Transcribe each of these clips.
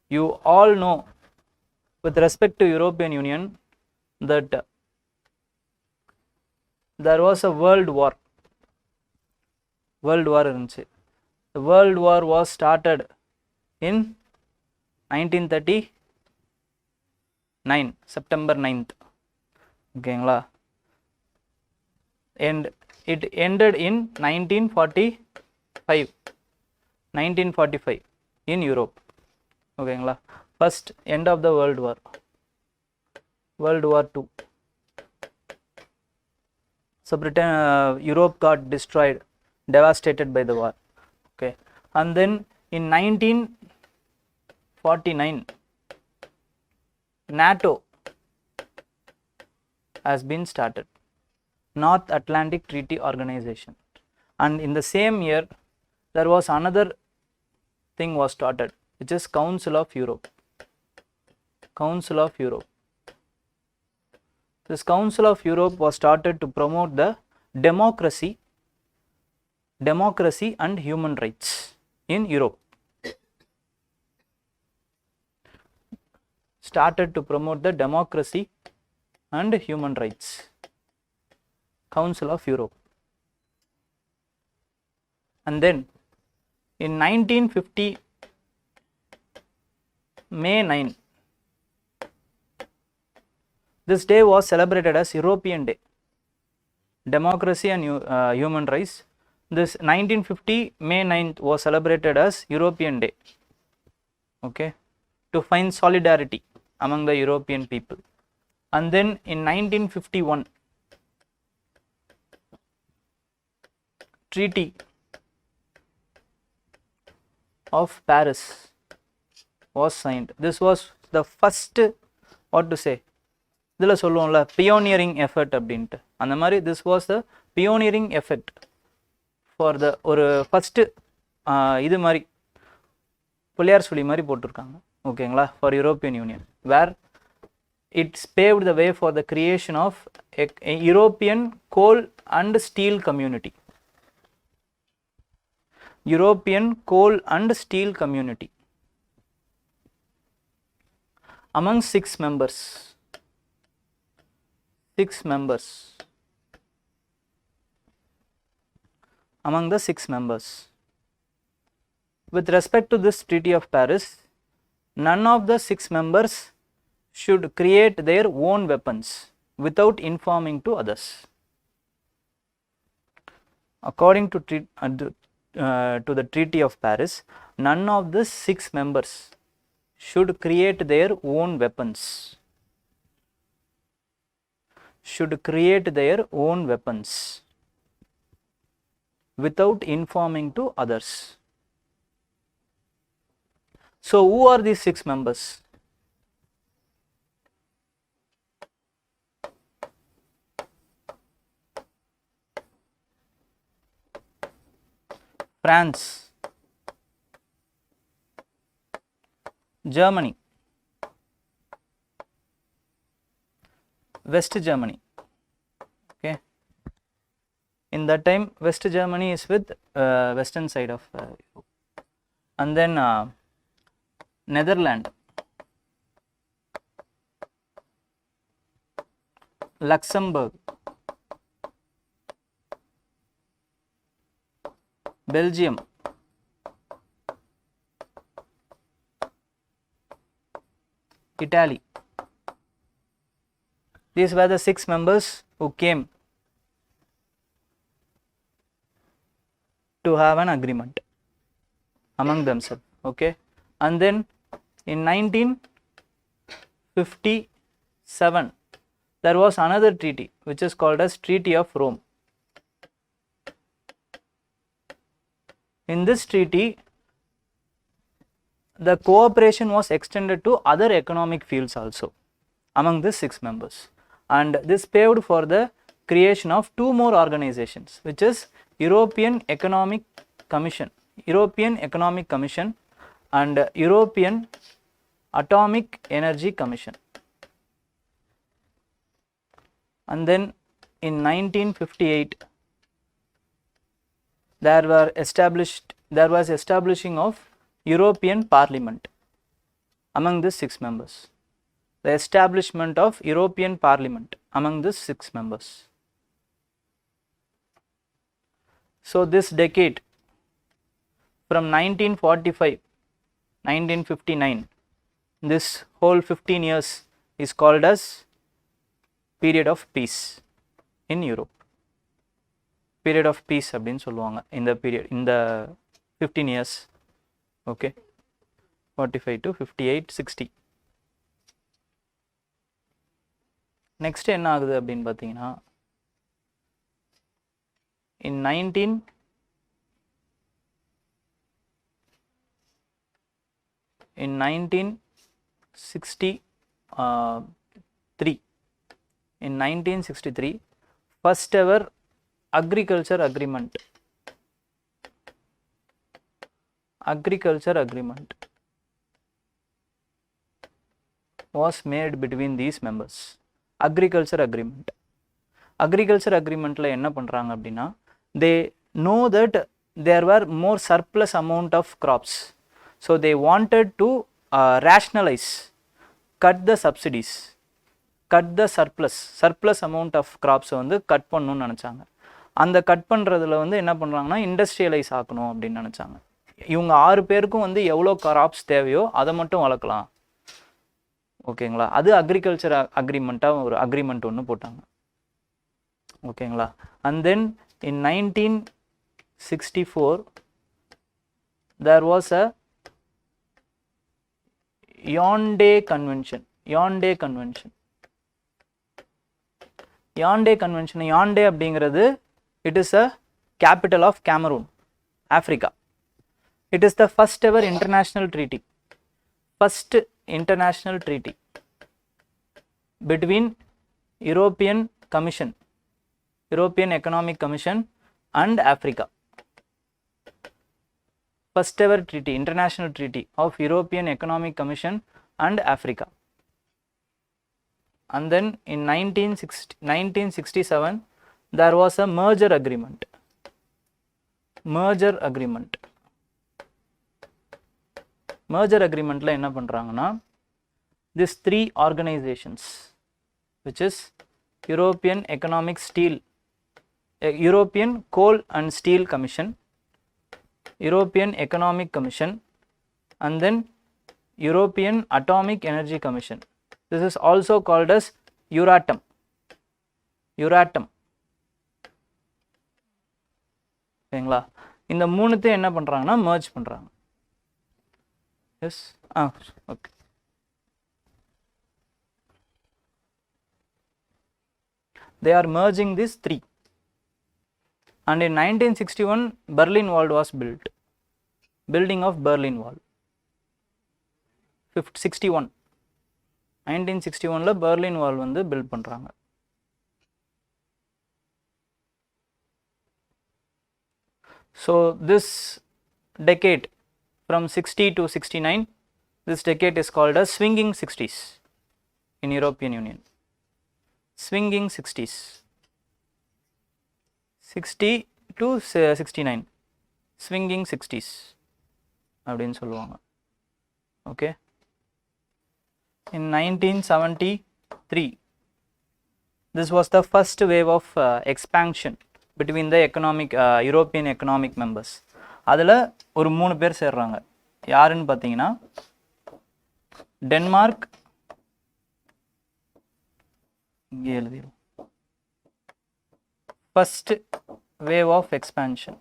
You all know with respect to European Union that there was a world war irundhuchu. The world war was started in 1939 September 9th, ஓகேங்களா, and it ended in 1945 in Europe, ஓகேங்களா. First end of the world war II. So Britain, Europe got destroyed, devastated by the war. Okay, and then in 1949 NATO has been started, North Atlantic Treaty Organization, and in the same year there was another thing was started, which is Council of Europe. This Council of Europe was started to promote the democracy and human rights in Europe. Started to promote the democracy and human rights. Council of Europe. And then in 1950 May 9, this day was celebrated as European Day, Democracy and Human Rights. This 1950 May 9th was celebrated as European Day, okay, to find solidarity among the European people. And then in 1951 Treaty of Paris was signed. This was the first, what to say, இதில் சொல்லுவோம்ல pioneering effort அப்படின்ட்டு, அந்த மாதிரி this was the pioneering effort for the ஒரு first இது மாதிரி பிள்ளையார் சொல்லி மாதிரி போட்டிருக்காங்க, ஓகேங்களா, for European Union, where it's paved the way for the creation of a European coal and steel community. European coal and steel community among 6 members. Among the 6 members. With respect to this Treaty of Paris, none of the 6 members should create their own weapons without informing to others. According to the Treaty of Paris, none of the 6 members should create their own weapons. Without informing to others. So who are these 6 members? France, Germany, West Germany. Okay, in that time West Germany is with western side of Europe. And then Netherlands, Luxembourg, Belgium, Italy. These were the 6 members who came to have an agreement among themselves, okay. And then in 1957 there was another treaty which is called as Treaty of Rome. In this treaty, the cooperation was extended to other economic fields also among the 6 members, and this paved for the creation of 2 more organizations, which is European Economic Commission and European Atomic Energy Commission. And then in 1958 there was establishing of European Parliament. among the 6 members. The establishment of European Parliament among the 6 members. So this decade from 1945 1959, this whole 15 years is called as period of peace in Europe. Period of peace அப்படினு சொல்லுவாங்க இந்த period, இந்த 15 years. Okay, 45 to 58 60. next என்ன ஆகுது அப்படினு பாத்தீங்கன்னா in 1963 first ever agriculture agreement was made between these members. agriculture agreementல என்ன பண்றாங்க அப்படினா they know that there were more surplus amount of crops, so they wanted to rationalize, cut the subsidies, cut the surplus amount of crops வந்து cut பண்ணனும்னு நினைச்சாங்க. அந்த cut பண்றதுல வந்து என்ன பண்றாங்கன்னா இண்டஸ்ட்ரியலைஸ் ஆக்கணும் அப்படினு நினைச்சாங்க. இவங்க 6 பேருக்கும் வந்து எவ்வளவு கிராப்ஸ் தேவையோ அதை மட்டும் வளர்க்கலாம். ஓகேங்களா, அது அக்ரிகல்ச்சர் அக்ரிமெண்டா ஒரு அக்ரிமெண்ட் ஒன்று போட்டாங்க. ஓகேங்களா, and then in 1964 there was a Yaoundé convention. Yaoundé அப்படிங்கிறது it is a capital of Cameroon, Africa. It is the first ever international treaty between European Economic Commission and Africa. First ever treaty, international treaty of European Economic Commission and Africa. And then in 1967 there was a merger agreement. merger agreementல என்ன பண்றாங்கன்னா these 3 organizations, which is European Coal and Steel Commission, European Economic Commission, and then European Atomic Energy Commission. This is also called as Euratom. சரிங்களா, இந்த மூணுத்தையும் என்ன பண்றாங்கன்னா merge பண்றாங்க. yes okay. They are merging these 3, and in 1961 Berlin Wall was built. Building of Berlin Wall. 1961ல Berlin Wall வந்து build பண்றாங்க. So this decade from 60 to 69, this decade is called as swinging 60s in European Union. Swinging 60s, 60 to 69, swinging 60s அப்படினு சொல்லுவாங்க. okay, in 1973 this was the first wave of expansion between the European economic members. அதுல ஒரு 3 பேர் சேர்றாங்க. யாருன்னு பாத்தீங்கன்னா Denmark, இங்கே எழுதிரும், first wave of expansion.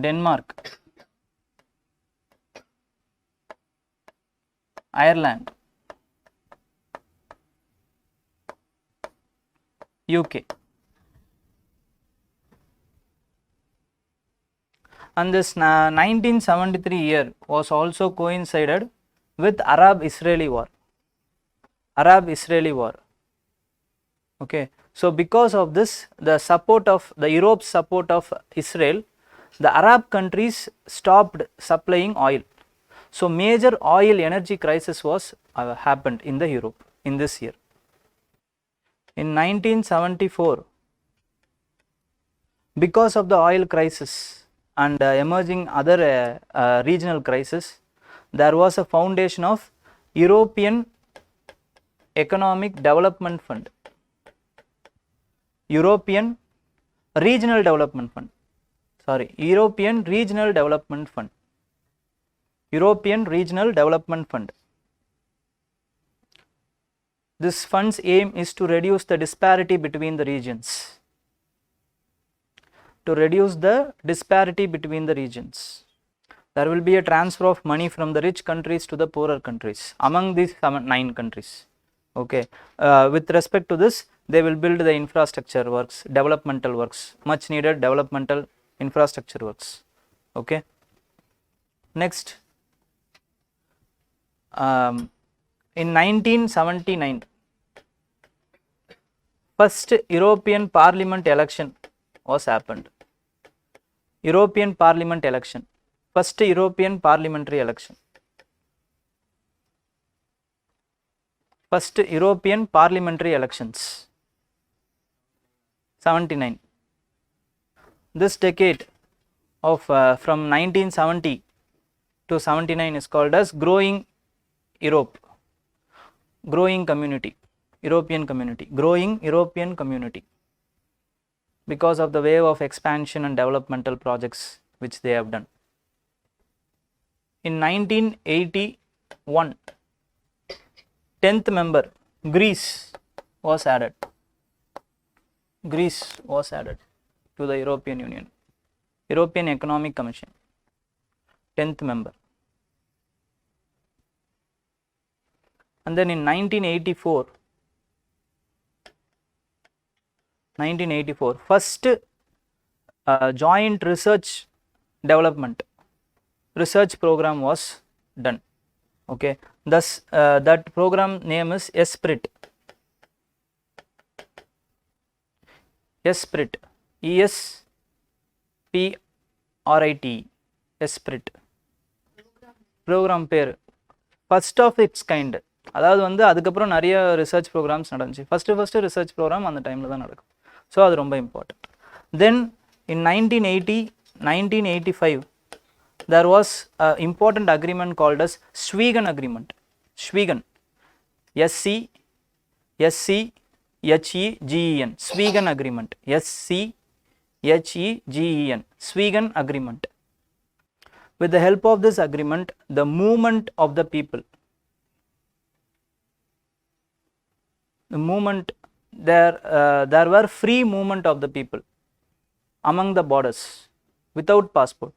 Denmark, Ireland, UK. And this 1973 year was also coincided with Arab-Israeli war. Okay, so because of this, the Europe's support of Israel, the Arab countries stopped supplying oil. So major oil energy crisis was happened in the Europe in this year. In 1974 Because of the oil crisis and emerging other regional crisis, there was a foundation of European Economic Development Fund, European Regional Development Fund, European Regional Development Fund, European Regional Development Fund. This fund's aim is to reduce the disparity between the regions. To reduce the disparity between the regions. There will be a transfer of money from the rich countries to the poorer countries among these 9 countries. Okay. With respect to this, they will build the infrastructure works, developmental works, much needed developmental infrastructure works. Okay. Next, in 1979, first European Parliament election was happened. European Parliament election, first European parliamentary election, first European parliamentary elections, 79. This decade of from 1970 to 79 is called as growing Europe, growing community, European community, growing European community, because of the wave of expansion and developmental projects which they have done. In 1981, 10th member Greece was added. Greece was added to the European Union, European Economic Commission, 10th member. And then in 1984, first joint research development research program was done. Okay, thus that program name is aspirant. Aspirant, ESPRIT, aspirant. Program பேர் first of its kind. அதாவது வந்து அதுக்கப்புறம் நிறைய research programs நடந்துச்சு. First research program அந்த டைமில் தான் நடக்கும். ஸோ அது ரொம்ப important. Then in 1985 there was an important agreement called as Schwegen agreement. Schwegen, SCHEGEN, Schwegen agreement, SCHEGEN, Schwegen agreement. With the help of this agreement, the movement of the people, there were free movement of the people among the borders without passport.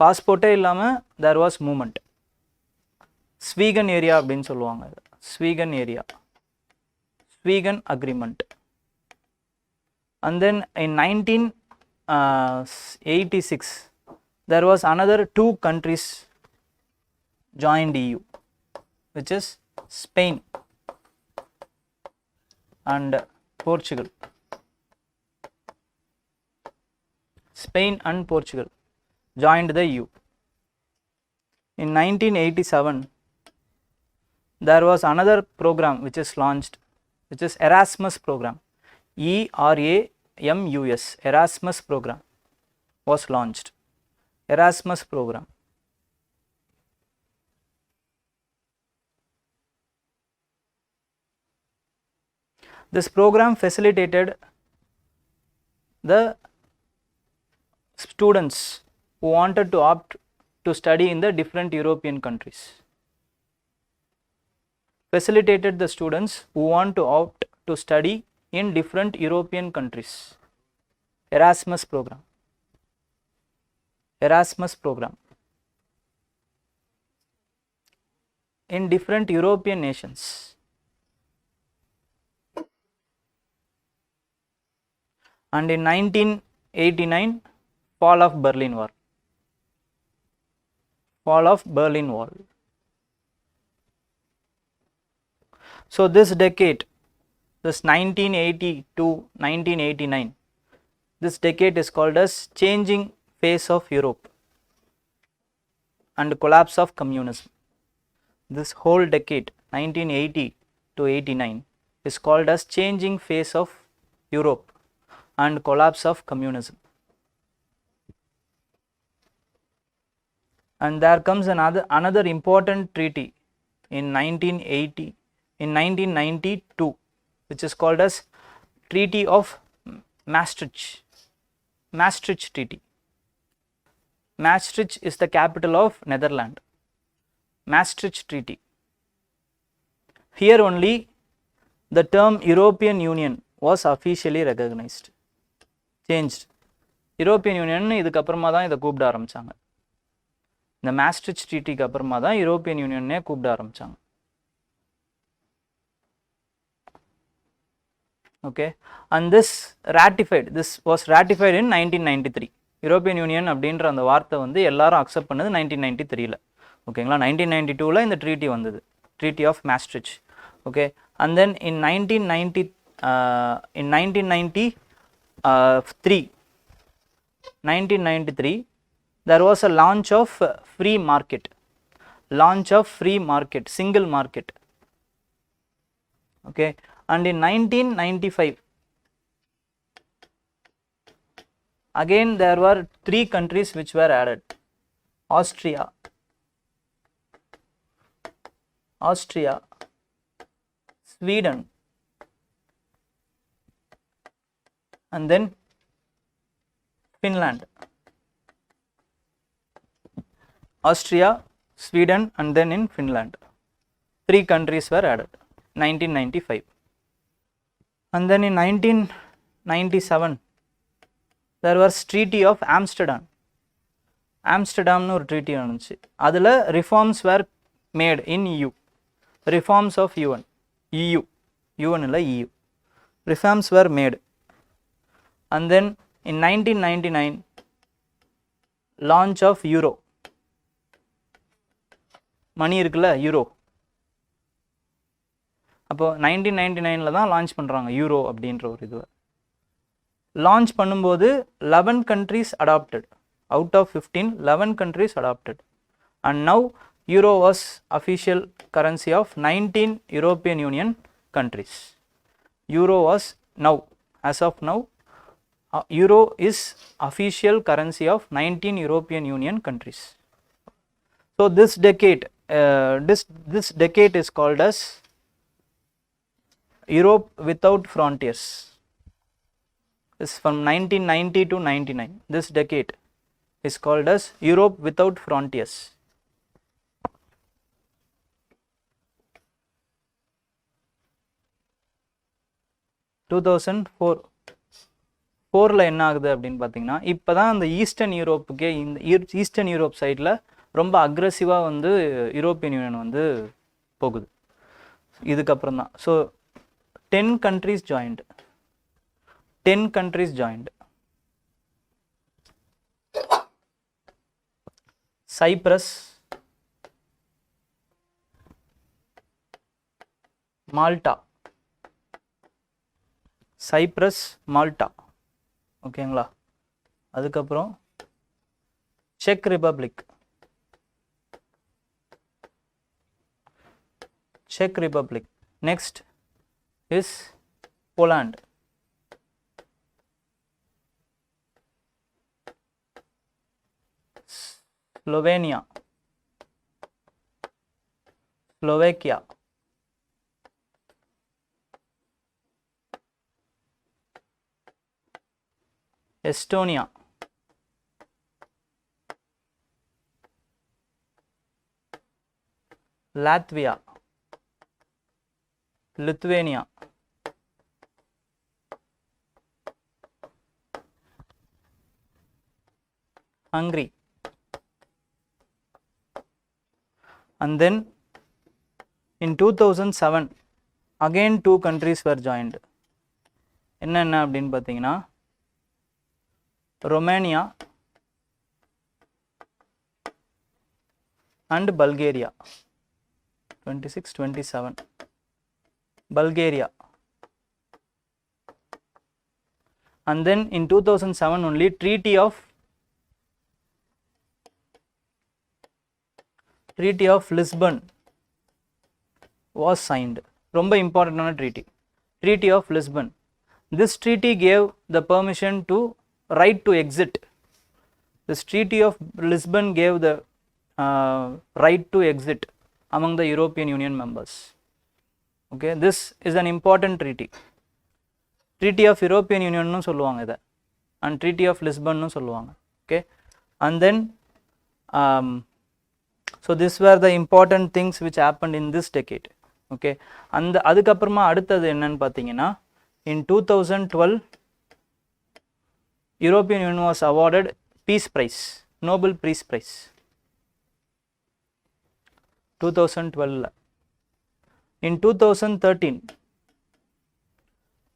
பாஸ்போர்ட்டே இல்லாமல் there was movement. Schengen area அப்படின்னு சொல்லுவாங்க. Schengen area, Schengen agreement. And then in 1986 there was another 2 countries joined EU, which is Spain and Portugal. Spain and Portugal joined the EU. In 1987 there was another program which is launched, which is Erasmus program. ERAMUS, Erasmus program was launched. Erasmus program. This program facilitated the students who wanted to opt to study in the different European countries. Facilitated the students who want to opt to study in different European countries. Erasmus program. Erasmus program. In different European nations. And in 1989, fall of Berlin Wall. Fall of Berlin Wall. So this decade, this 1980 to 1989, this decade is called as changing face of Europe and collapse of communism. This whole decade, 1980 to 89, is called as changing face of Europe and collapse of communism. And there comes another important treaty in 1992, which is called as Treaty of Maastricht. Maastricht Treaty. Maastricht is the capital of Netherlands. Maastricht Treaty. Here only the term European Union was officially recognized. Changed. European Union இதுக்கு அப்புறமா தான் இதை கூப்பிட ஆரம்பிச்சாங்க. இந்த Maastricht Treatyக்கு அப்புறமா தான் European Unionனே கூப்பிட ஆரம்பிச்சாங்க. Okay, and this was ratified in 1993. European Union அப்படின்ற அந்த வார்த்தை வந்து எல்லாரும் அக்செப்ட் பண்ணது 1993ல. ஓகேங்களா, 1992ல இந்த ட்ரீட்டி வந்தது, Treaty of Maastricht. Okay, and then in 1993 there was a launch of free market, single market. Okay, and in 1995 again there were 3 countries which were added: Austria, Sweden, and then Finland. Austria, Sweden, and then in Finland. 3 countries were added, 1995. And then in 1997 there was Treaty of Amsterdam. Amsterdam ஒரு treaty வந்துச்சு. அதில் reforms were made in EU. Reforms of UN இல்லை EU. Reforms were made. And then in 1999 launch of Euro. மணி இருக்குல்ல, euro. அப்போ 1999ல தான் launch பண்ணுறாங்க euro அப்படின்ற ஒரு இதுவை. லான்ச் பண்ணும்போது 11 countries adopted. Out of 15, 11 countries adopted. And now Euro was official currency of 19 European Union countries. Euro was now, as of now, Euro is official currency of 19 European Union countries. So this decade is called as Europe without frontiers. This is from 1990 to 99. This decade is called as Europe without frontiers. 2004ல என்ன ஆகுது அப்படின்னு பார்த்தீங்கன்னா, இப்போ தான் அந்த eastern Europe சைடில் ரொம்ப அக்ரெசிவாக வந்து யூரோப்பியன் யூனியன் வந்து போகுது. இதுக்கப்புறம் தான். So 10 countries joined. Cyprus, Malta. ஓகேங்களா. அதுக்கப்புறம் check republic. Next is Poland. Slovenia, Slovakia, Estonia, Latvia, Lithuania, Hungary. And then in 2007 again 2 countries were joined. என்னென்ன அப்படின்னு பார்த்தீங்கன்னா, Romania and Bulgaria. 26-27 Bulgaria. And then in 2007 only Treaty of Lisbon was signed. ரொம்ப இம்பார்ட்டன்டான Treaty of Lisbon. This treaty gave the permission to right to exit. This Treaty of Lisbon gave the right to exit among the European Union members. Okay, this is an important treaty. Treaty of European Union nu சொல்லுவாங்க இத, and Treaty of Lisbon nu சொல்லுவாங்க. Okay, and then so these were the important things which happened in this decade. Okay, and அதுக்கு அப்புறமா அடுத்தது என்னன்னு பாத்தீங்கன்னா, in 2012 European Union was awarded Peace Prize, Nobel Peace Prize. 2012. In 2013,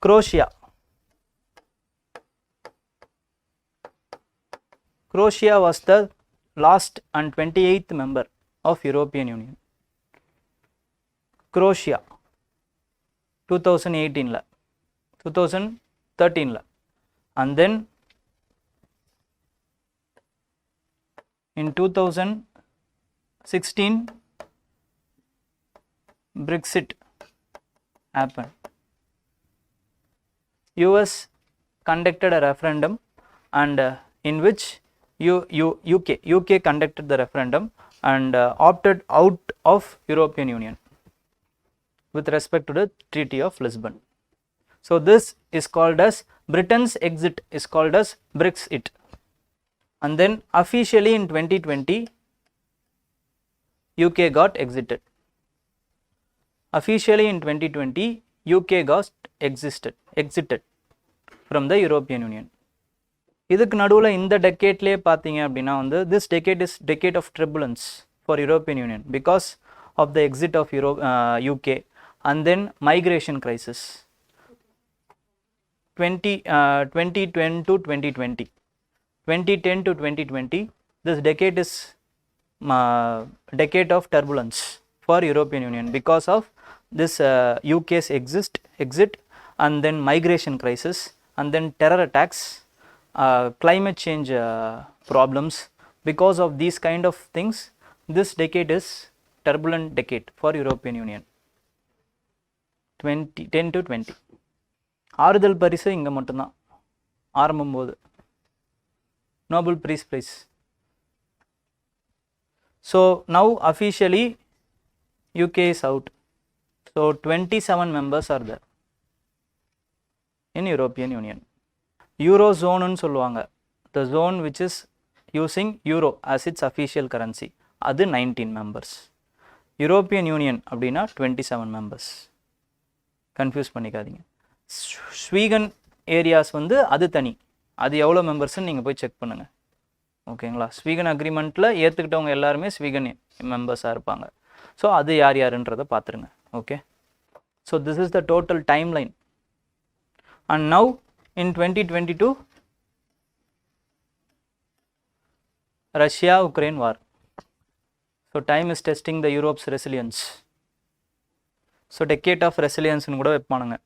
Croatia was the last and 28th member of European Union. Croatia 2018 la, 2013 la, and then in 2016 Brexit happened. US conducted a referendum, and in which UK conducted the referendum and opted out of European Union with respect to the Treaty of Lisbon. So this is called as Britain's exit, is called as Brexit. And then officially in 2020 UK got exited. Officially in 2020 UK got exited from the European Union. இதுக்கு நடுவில் இந்த டெக்கேட்லேயே பார்த்தீங்க அப்படின்னா வந்து this decade is decade of turbulence for European Union because of the exit of UK and then migration crisis 2010 to 2020. 2010 to 2020, this decade is decade of turbulence for European Union because of this UK's exit and then migration crisis and then terror attacks, climate change problems. Because of these kind of things, this decade is turbulent decade for European Union. 2010 to 20. ஆறுதல் பரிசு இங்கே மட்டும்தான் ஆரம்பம் போது Nobel Peace Prize. So now officially UK is out. So 27 members are there in European Union. Eurozone ன்னு சொல்லுவாங்க, the zone which is using euro as its official currency, அது 19 members. European Union அப்படின்னா 27 members. கன்ஃபியூஸ் பண்ணிக்காதீங்க. ஸ்வீகன் areas வந்து அது தனி, அது எவ்வளோ மெம்பர்ஸ்ன்னு நீங்கள் போய் செக் பண்ணுங்கள். ஓகேங்களா, ஸ்வீகன் அக்ரிமெண்ட்டில் ஏற்றுக்கிட்டவங்க எல்லாருமே ஸ்வீகன் மெம்பர்ஸாக இருப்பாங்க. ஸோ அது யார் யாருன்றதை பார்த்துருங்க. Okay, so this is the total time line. And now in 2022 Russia-Ukraine war. So time is testing the Europe's resilience. So decade of resilience னு கூட வைப்பானுங்க.